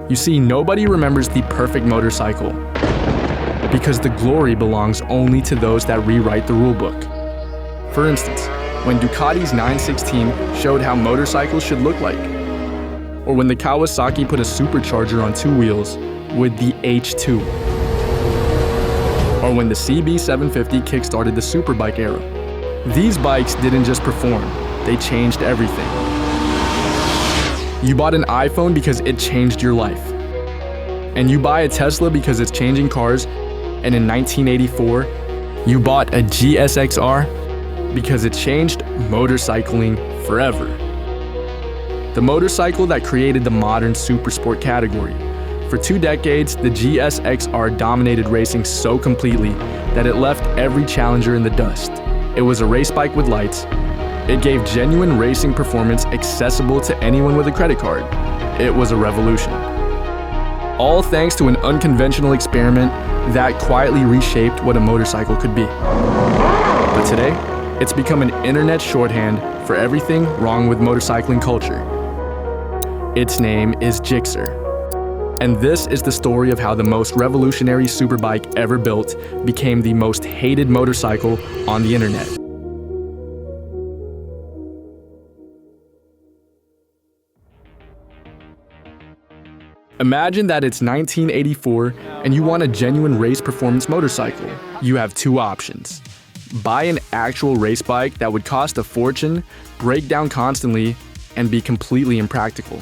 You see, nobody remembers the perfect motorcycle because the glory belongs only to those that rewrite the rulebook. For instance, when Ducati's 916 showed how motorcycles should look like, or when the Kawasaki put a supercharger on two wheels with the H2, or when the CB750 kickstarted the superbike era. These bikes didn't just perform, they changed everything. You bought an iPhone because it changed your life. And you buy a Tesla because it's changing cars, and in 1984, you bought a GSXR because it changed motorcycling forever. The motorcycle that created the modern supersport category. For 2 decades, the GSXR dominated racing so completely that it left every challenger in the dust. It was a race bike with lights. It gave genuine racing performance accessible to anyone with a credit card. It was a revolution. All thanks to an unconventional experiment that quietly reshaped what a motorcycle could be. But today, it's become an internet shorthand for everything wrong with motorcycling culture. Its name is GSXR. And this is the story of how the most revolutionary superbike ever built became the most hated motorcycle on the internet. Imagine that it's 1984 and you want a genuine race performance motorcycle. You have 2 options. Buy an actual race bike that would cost a fortune, break down constantly, and be completely impractical.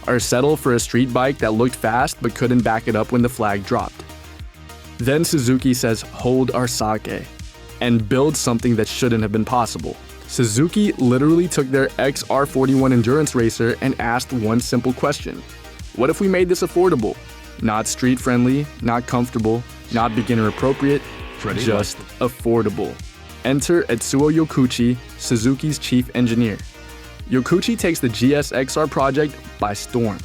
Or settle for a street bike that looked fast but couldn't back it up when the flag dropped. Then Suzuki says, hold our sake, and build something that shouldn't have been possible. Suzuki literally took their XR41 endurance racer and asked one simple question. What if we made this affordable? Not street friendly, not comfortable, not beginner appropriate, just affordable. Enter Etsuo Yokuchi, Suzuki's chief engineer. Yokuchi takes the GSXR project by storm.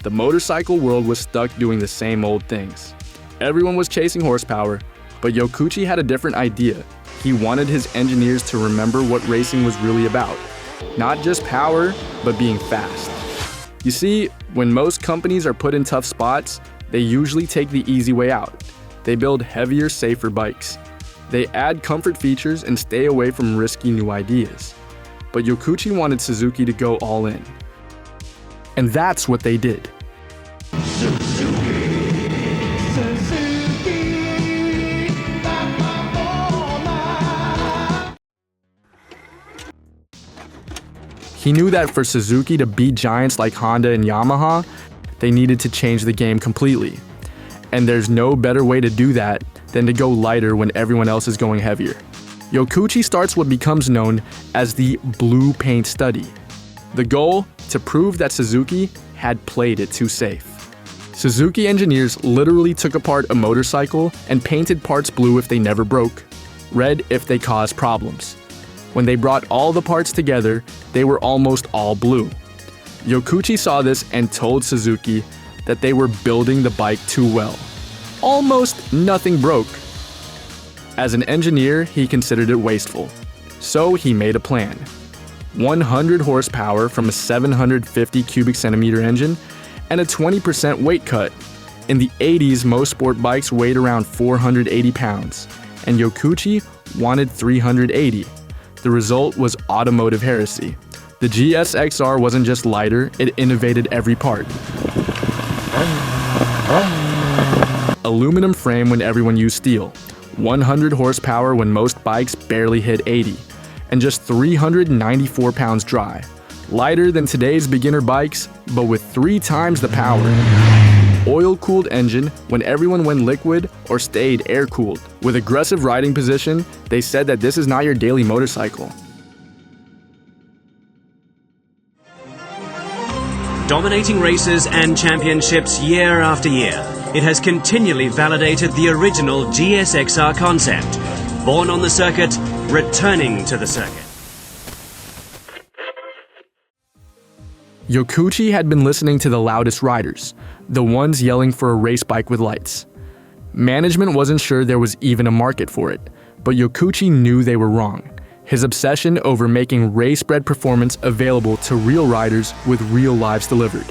The motorcycle world was stuck doing the same old things. Everyone was chasing horsepower, but Yokuchi had a different idea. He wanted his engineers to remember what racing was really about. Not just power, but being fast. You see, when most companies are put in tough spots, they usually take the easy way out. They build heavier, safer bikes. They add comfort features and stay away from risky new ideas. But Yokuchi wanted Suzuki to go all in. And that's what they did. He knew that for Suzuki to beat giants like Honda and Yamaha, they needed to change the game completely. And there's no better way to do that than to go lighter when everyone else is going heavier. Yokuchi starts what becomes known as the blue paint study. The goal? To prove that Suzuki had played it too safe. Suzuki engineers literally took apart a motorcycle and painted parts blue if they never broke, red if they caused problems. When they brought all the parts together, they were almost all blue. Yokuchi saw this and told Suzuki that they were building the bike too well. Almost nothing broke. As an engineer, he considered it wasteful. So he made a plan. 100 horsepower from a 750 cubic centimeter engine and a 20% weight cut. In the 80s, most sport bikes weighed around 480 pounds, and Yokuchi wanted 380. The result was automotive heresy. The GSXR wasn't just lighter, it innovated every part. Aluminum frame when everyone used steel, 100 horsepower when most bikes barely hit 80, and just 394 pounds dry. Lighter than today's beginner bikes, but with 3 times the power. Oil-cooled engine when everyone went liquid or stayed air-cooled. With aggressive riding position, they said that this is not your daily motorcycle. Dominating races and championships year after year, it has continually validated the original GSXR concept. Born on the circuit, returning to the circuit. Yokuchi had been listening to the loudest riders, the ones yelling for a race bike with lights. Management wasn't sure there was even a market for it, but Yokuchi knew they were wrong. His obsession over making race-bred performance available to real riders with real lives delivered.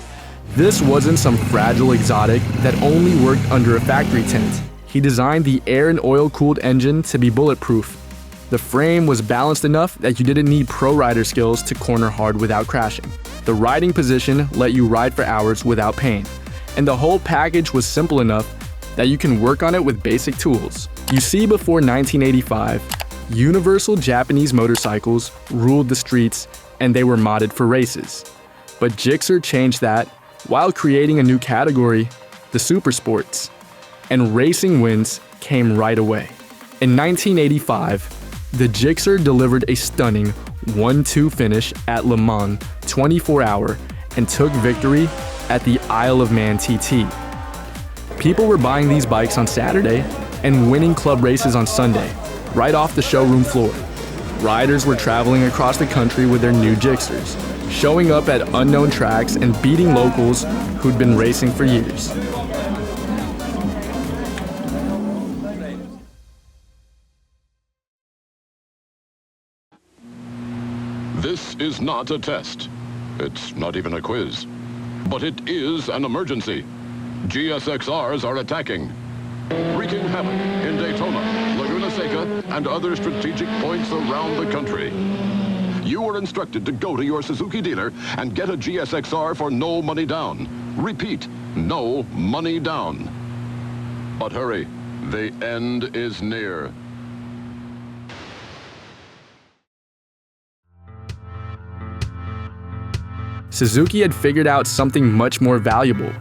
This wasn't some fragile exotic that only worked under a factory tent. He designed the air and oil-cooled engine to be bulletproof. The frame was balanced enough that you didn't need pro rider skills to corner hard without crashing. The riding position let you ride for hours without pain. And the whole package was simple enough that you can work on it with basic tools. You see, before 1985, universal Japanese motorcycles ruled the streets and they were modded for races. But GSXR changed that while creating a new category, the super sports. And racing wins came right away. In 1985, the GSXR delivered a stunning 1-2 finish at Le Mans 24-hour and took victory at the Isle of Man TT. People were buying these bikes on Saturday and winning club races on Sunday, right off the showroom floor. Riders were traveling across the country with their new GSXRs, showing up at unknown tracks and beating locals who'd been racing for years. This is not a test. It's not even a quiz. But it is an emergency. GSXRs are attacking, wreaking havoc in Daytona, Laguna Seca, and other strategic points around the country. You are instructed to go to your Suzuki dealer and get a GSXR for no money down. Repeat, no money down. But hurry, the end is near. Suzuki had figured out something much more valuable.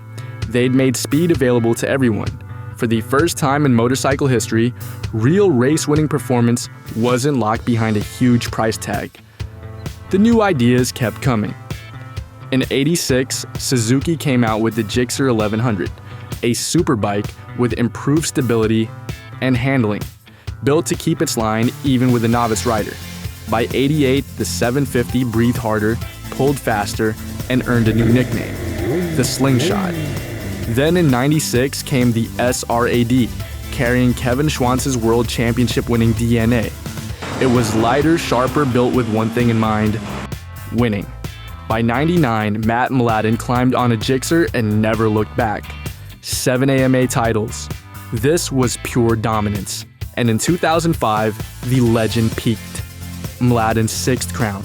They'd made speed available to everyone. For the first time in motorcycle history, real race-winning performance wasn't locked behind a huge price tag. The new ideas kept coming. In '86, Suzuki came out with the GSXR 1100, a superbike with improved stability and handling, built to keep its line even with a novice rider. By '88, the 750 breathed harder, pulled faster, and earned a new nickname, the Slingshot. Then in '96 came the SRAD, carrying Kevin Schwantz's World Championship-winning DNA. It was lighter, sharper, built with one thing in mind: winning. By '99, Matt Mladen climbed on a GSXR and never looked back. 7 AMA titles. This was pure dominance. And in 2005, the legend peaked. Mladen's 6th crown,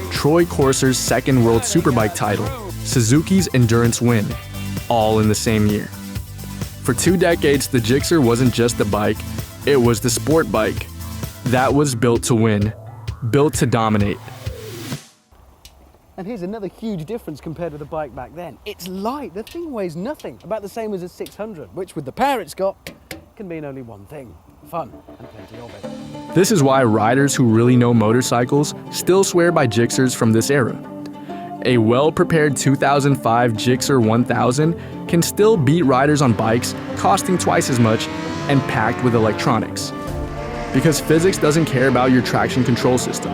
Troy Corser's 2nd World Superbike title, Suzuki's endurance win, all in the same year. For 2 decades, the GSXR wasn't just a bike, it was the sport bike. That was built to win, built to dominate. And here's another huge difference compared to the bike back then. It's light, the thing weighs nothing, about the same as a 600, which with the power it's got, can mean only one thing: fun and plenty of it. This is why riders who really know motorcycles still swear by GSXRs from this era. A well-prepared 2005 GSXR 1000 can still beat riders on bikes costing twice as much and packed with electronics. Because physics doesn't care about your traction control system.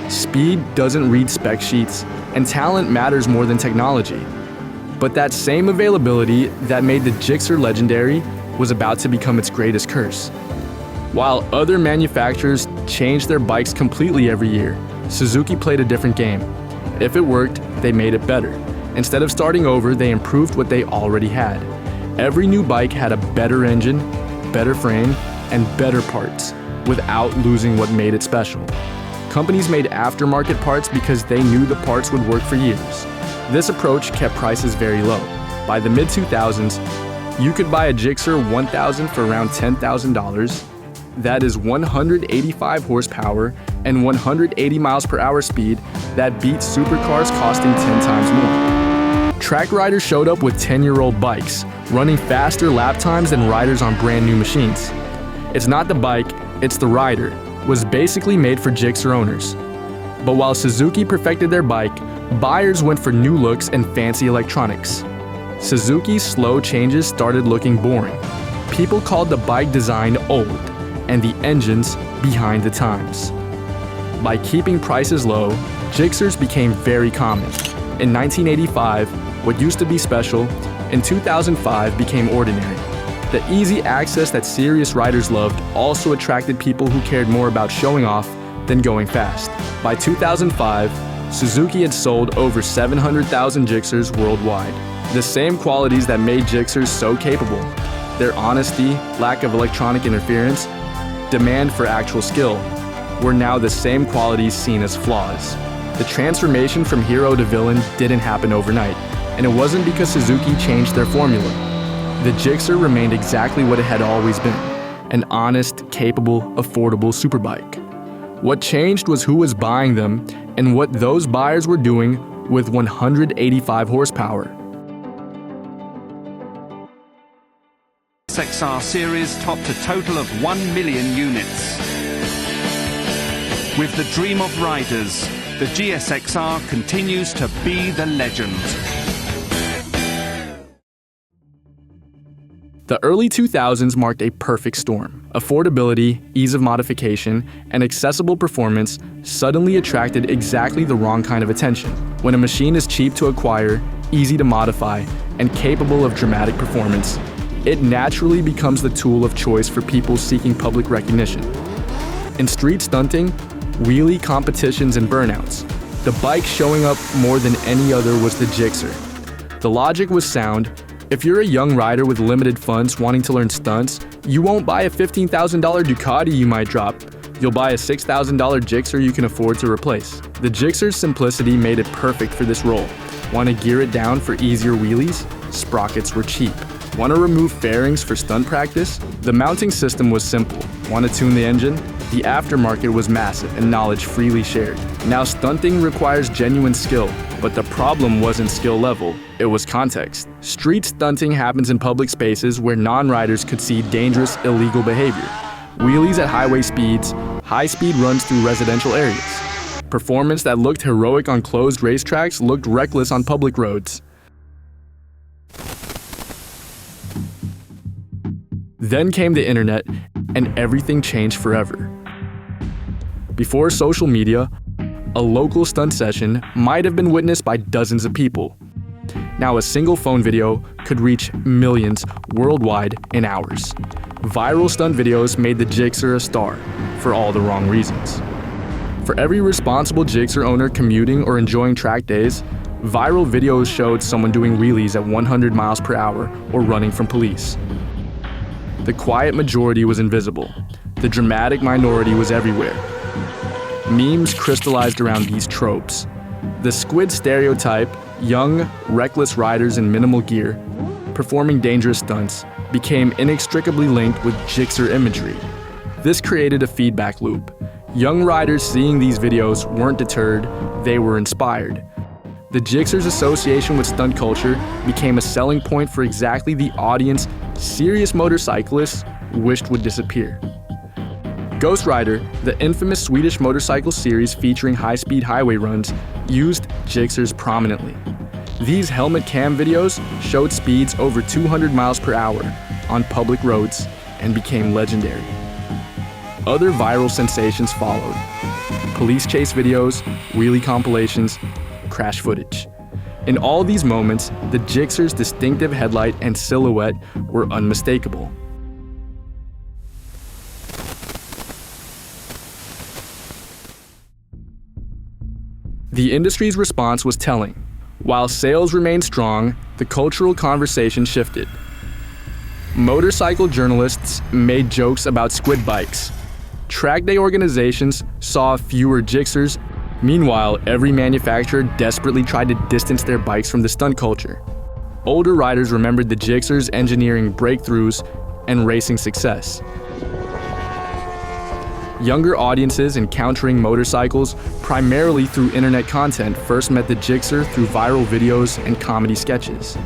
Speed doesn't read spec sheets, and talent matters more than technology. But that same availability that made the GSXR legendary was about to become its greatest curse. While other manufacturers changed their bikes completely every year, Suzuki played a different game. If it worked, they made it better. Instead of starting over, they improved what they already had. Every new bike had a better engine, better frame, and better parts, without losing what made it special. Companies made aftermarket parts because they knew the parts would work for years. This approach kept prices very low. By the mid-2000s, you could buy a GSXR 1000 for around $10,000. That is 185 horsepower and 180 miles per hour speed that beats supercars costing 10 times more. Track riders showed up with 10-year-old bikes, running faster lap times than riders on brand new machines. It's not the bike, it's the rider, was basically made for GSXR owners. But while Suzuki perfected their bike, buyers went for new looks and fancy electronics. Suzuki's slow changes started looking boring. People called the bike design old, and the engines behind the times. By keeping prices low, GSXRs became very common. In 1985, what used to be special, in 2005 became ordinary. The easy access that serious riders loved also attracted people who cared more about showing off than going fast. By 2005, Suzuki had sold over 700,000 GSXRs worldwide. The same qualities that made Gixxers so capable, their honesty, lack of electronic interference, demand for actual skill, were now the same qualities seen as flaws. The transformation from hero to villain didn't happen overnight, and it wasn't because Suzuki changed their formula. The Gixxer remained exactly what it had always been, an honest, capable, affordable superbike. What changed was who was buying them and what those buyers were doing with 185 horsepower. GSXR series topped a total of 1 million units. With the dream of riders, the GSXR continues to be the legend. The early 2000s marked a perfect storm. Affordability, ease of modification, and accessible performance suddenly attracted exactly the wrong kind of attention. When a machine is cheap to acquire, easy to modify, and capable of dramatic performance, it naturally becomes the tool of choice for people seeking public recognition. In street stunting, wheelie competitions, and burnouts, the bike showing up more than any other was the Gixxer. The logic was sound. If you're a young rider with limited funds wanting to learn stunts, you won't buy a $15,000 Ducati you might drop. You'll buy a $6,000 Gixxer you can afford to replace. The Gixxer's simplicity made it perfect for this role. Want to gear it down for easier wheelies? Sprockets were cheap. Want to remove fairings for stunt practice? The mounting system was simple. Want to tune the engine? The aftermarket was massive and knowledge freely shared. Now stunting requires genuine skill, but the problem wasn't skill level, it was context. Street stunting happens in public spaces where non-riders could see dangerous, illegal behavior. Wheelies at highway speeds, high-speed runs through residential areas. Performance that looked heroic on closed racetracks looked reckless on public roads. Then came the internet, and everything changed forever. Before social media, a local stunt session might have been witnessed by dozens of people. Now a single phone video could reach millions worldwide in hours. Viral stunt videos made the Gixxer a star, for all the wrong reasons. For every responsible Gixxer owner commuting or enjoying track days, viral videos showed someone doing wheelies at 100 miles per hour or running from police. The quiet majority was invisible. The dramatic minority was everywhere. Memes crystallized around these tropes. The squid stereotype, young, reckless riders in minimal gear, performing dangerous stunts, became inextricably linked with Gixxer imagery. This created a feedback loop. Young riders seeing these videos weren't deterred, they were inspired. The Gixxer's association with stunt culture became a selling point for exactly the audience serious motorcyclists wished would disappear. Ghost Rider, the infamous Swedish motorcycle series featuring high-speed highway runs, used Gixxers prominently. These helmet cam videos showed speeds over 200 miles per hour on public roads and became legendary. Other viral sensations followed. Police chase videos, wheelie compilations, crash footage. In all these moments, the Gixxer's distinctive headlight and silhouette were unmistakable. The industry's response was telling. While sales remained strong, the cultural conversation shifted. Motorcycle journalists made jokes about squid bikes. Track day organizations saw fewer Gixxers. Meanwhile, every manufacturer desperately tried to distance their bikes from the stunt culture. Older riders remembered the Gixxer's engineering breakthroughs and racing success. Younger audiences encountering motorcycles primarily through internet content first met the Gixxer through viral videos and comedy sketches.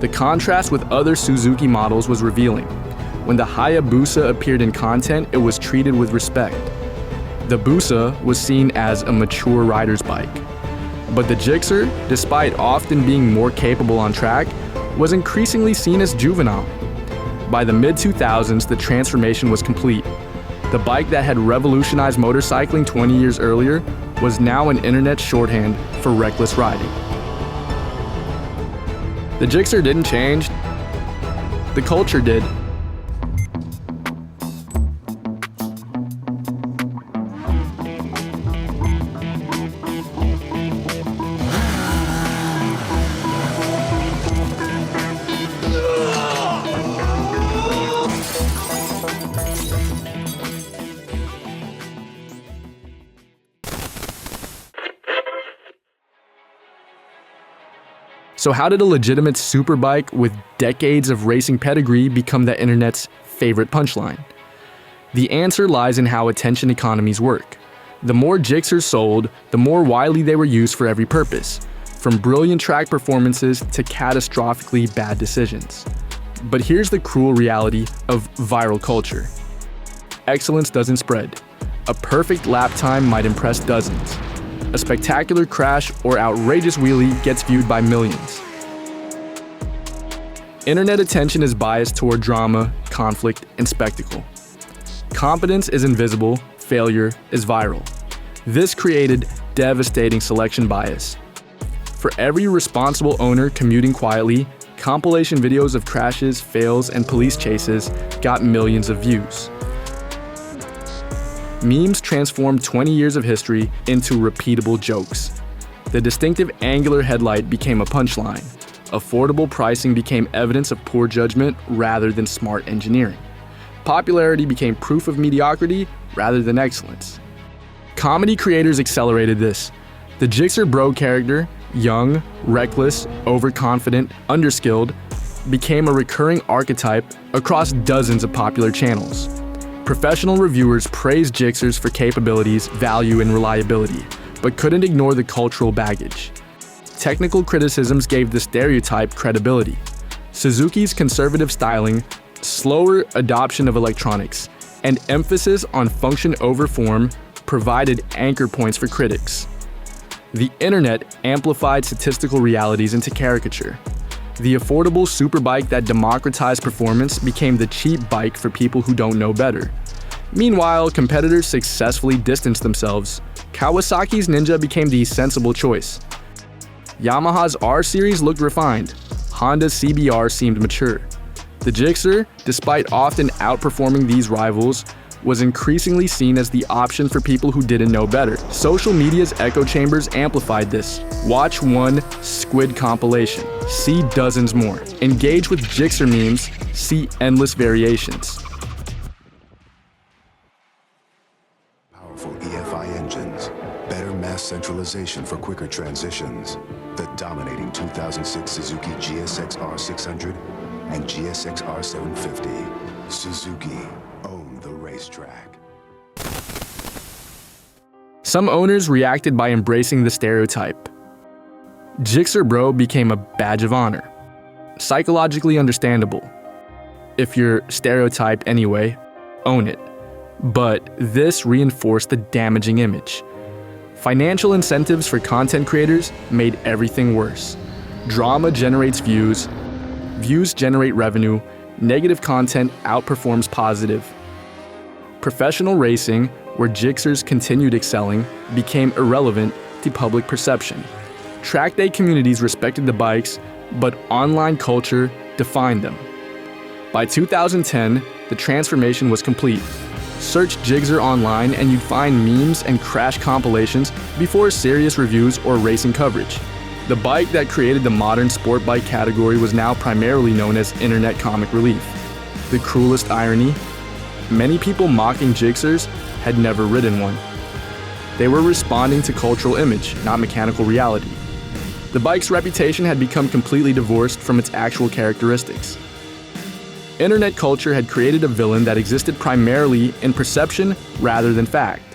The contrast with other Suzuki models was revealing. When the Hayabusa appeared in content, it was treated with respect. The Busa was seen as a mature rider's bike. But the Gixxer, despite often being more capable on track, was increasingly seen as juvenile. By the mid-2000s, the transformation was complete. The bike that had revolutionized motorcycling 20 years earlier was now an internet shorthand for reckless riding. The Gixxer didn't change, the culture did. So how did a legitimate superbike with decades of racing pedigree become the internet's favorite punchline? The answer lies in how attention economies work. The more Gixxers sold, the more widely they were used for every purpose, from brilliant track performances to catastrophically bad decisions. But here's the cruel reality of viral culture. Excellence doesn't spread. A perfect lap time might impress dozens. A spectacular crash or outrageous wheelie gets viewed by millions. Internet attention is biased toward drama, conflict, and spectacle. Competence is invisible, failure is viral. This created devastating selection bias. For every responsible owner commuting quietly, compilation videos of crashes, fails, and police chases got millions of views. Memes transformed 20 years of history into repeatable jokes. The distinctive angular headlight became a punchline. Affordable pricing became evidence of poor judgment rather than smart engineering. Popularity became proof of mediocrity rather than excellence. Comedy creators accelerated this. The Gixxer bro character, young, reckless, overconfident, underskilled, became a recurring archetype across dozens of popular channels. Professional reviewers praised Gixxers for capabilities, value, and reliability, but couldn't ignore the cultural baggage. Technical criticisms gave the stereotype credibility. Suzuki's conservative styling, slower adoption of electronics, and emphasis on function over form provided anchor points for critics. The internet amplified statistical realities into caricature. The affordable superbike that democratized performance became the cheap bike for people who don't know better. Meanwhile, competitors successfully distanced themselves. Kawasaki's Ninja became the sensible choice. Yamaha's R-Series looked refined. Honda's CBR seemed mature. The Gixxer, despite often outperforming these rivals, was increasingly seen as the option for people who didn't know better. Social media's echo chambers amplified this. Watch one squid compilation, see dozens more. Engage with Gixxer memes, see endless variations. Powerful EFI engines, better mass centralization for quicker transitions. The dominating 2006 Suzuki GSXR 600 and GSXR 750. Suzuki, own the racetrack. Some owners reacted by embracing the stereotype. Gixxer bro became a badge of honor. Psychologically understandable. If you're stereotyped anyway, own it. But this reinforced the damaging image. Financial incentives for content creators made everything worse. Drama generates views, views generate revenue, negative content outperforms positive. Professional racing, where Gixxers continued excelling, became irrelevant to public perception. Track day communities respected the bikes, but online culture defined them. By 2010, the transformation was complete. Search Gixxer online and you'd find memes and crash compilations before serious reviews or racing coverage. The bike that created the modern sport bike category was now primarily known as internet comic relief. The cruelest irony? Many people mocking Gixxers had never ridden one. They were responding to cultural image, not mechanical reality. The bike's reputation had become completely divorced from its actual characteristics. Internet culture had created a villain that existed primarily in perception rather than fact.